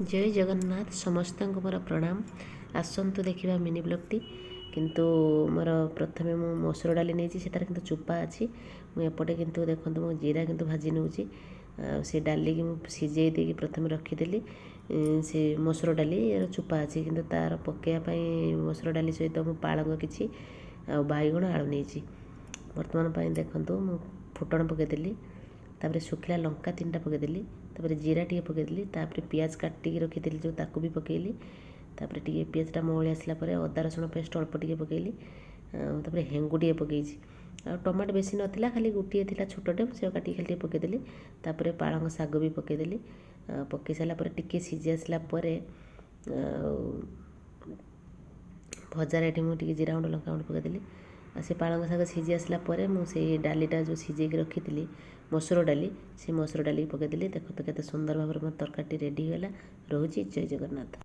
जय जगन्नाथ समस्त मोर प्रणाम। आसतु देखा मिनी ब्लॉगटी किंतु मोर प्रथम मु मसुर डाली नहीं सेटार किंतु चुपा अच्छी मुझे किंतु देखो मो जीरा किंतु भाजी नौची से डाली की सिझे देकी प्रथम रखीदेली से मसुर डाली चुपा अच्छी किंतु तार पकड़ापी मसुर डाली सहित मु पालंग किसी बैगण आलू नहीं बर्तमान देखो मु फुटण पकईदेली तापर सुखिला लंका 3टा पकईदेली तापर जीरा टी पकईदेली तापर पियाज काटिकी रखीदेली जो ताकू भी पकईली तापर टी पियाजटा मौली आसला अदा रसुण पेस्ट अल्प टी पकईली तापर हेंगु टी पकई टमाटो बेसी नाला खाली गोटे थी छोटे से काटिकी खाली पकईदेली तापर पालंग शाग भी पकईदेली पकई सारापर टी सीझी आसला भजार ये मुझे जीरा गुंड लंका गुंड पकईदेली से पालंग शाग सीझी आसला मुझे डालीटा जो सीझे रखी मसुर डाली से मसुर डाली पकईदेली। देखो तो केते सुंदर भाव में तरकारी रेडी होगा। रोची जय जगन्नाथ।